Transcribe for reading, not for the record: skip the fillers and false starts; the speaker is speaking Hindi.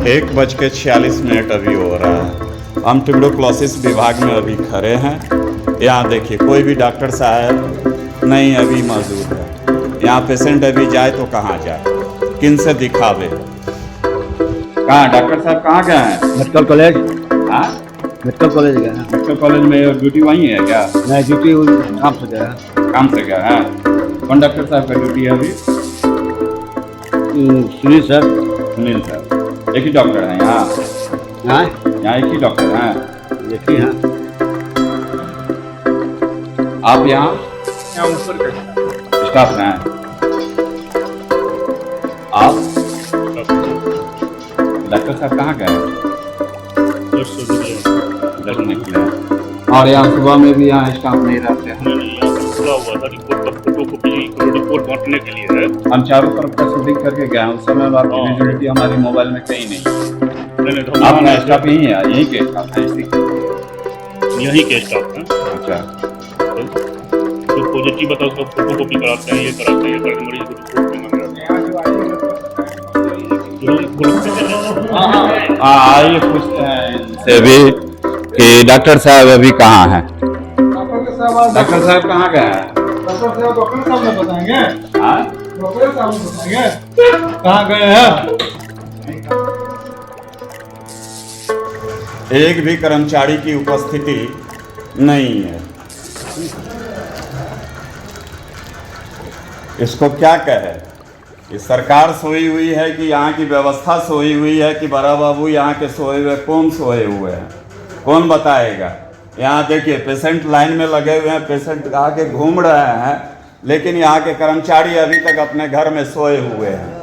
1:46 अभी हो रहा है। हम ट्यूबरक्लोसिस विभाग में अभी खड़े हैं। यहाँ देखिए कोई भी डॉक्टर साहब नहीं अभी मौजूद है। यहाँ पेशेंट अभी जाए तो कहाँ जाए, किन से दिखावे? कहाँ डॉक्टर साहब कहाँ गए हैं? Medical college. हाँ मेडिकल कॉलेज गया है। मेडिकल कॉलेज में ड्यूटी वहीं है क्या? नहीं, ड्यूटी काम से गया है। काम से गया है। कौन डॉक्टर साहब का ड्यूटी है अभी? सुनील सर। सुनील सर एक ही डॉक्टर हैं यहाँ? हाँ, यहाँ एक ही डॉक्टर हैं। एक ही हैं। आप यहाँ ऊपर स्टाफ हैं? आप डॉक्टर साहब कहाँ गए? ब्लड निकले। और यहाँ सुबह में भी यहाँ स्टाफ नहीं रहते हैं? खुला हुआ था, रिपोर्ट का फोटोकॉपी रिपोर्ट बांटने के लिए है। हम चारों तरफ का शूटिंग करके गए हैं, उस समय आपकी विजिबिलिटी हमारी मोबाइल में कहीं नहीं। तो आपका स्टाफ यहीं है? यहीं के स्टाफ है? यही के स्टाफ है। अच्छा, तो पॉजिटिव बताओ, उसका फोटोकॉपी कराते हैं, ये कराते हैं, ये करके मरीज को रिपोर्ट में मंगाते हैं। आइए पूछते हैं इनसे भी कि डॉक्टर साहब अभी कहाँ हैं? डॉक्टर साहब कहाँ गए हैं? डॉक्टर साहब ने बताएंगे। हाँ? डॉक्टर साहब ने बताएंगे कहाँ गए हैं। एक भी कर्मचारी की उपस्थिति नहीं है। इसको क्या कहे? ये सरकार सोई हुई है कि यहाँ की व्यवस्था सोई हुई है कि बड़ा बाबू यहाँ के सोए हुए? कौन सोए हुए हैं, कौन बताएगा? यहाँ देखिए पेशेंट लाइन में लगे हुए हैं, पेशेंट आके घूम रहे हैं, लेकिन यहाँ के कर्मचारी अभी तक अपने घर में सोए हुए हैं।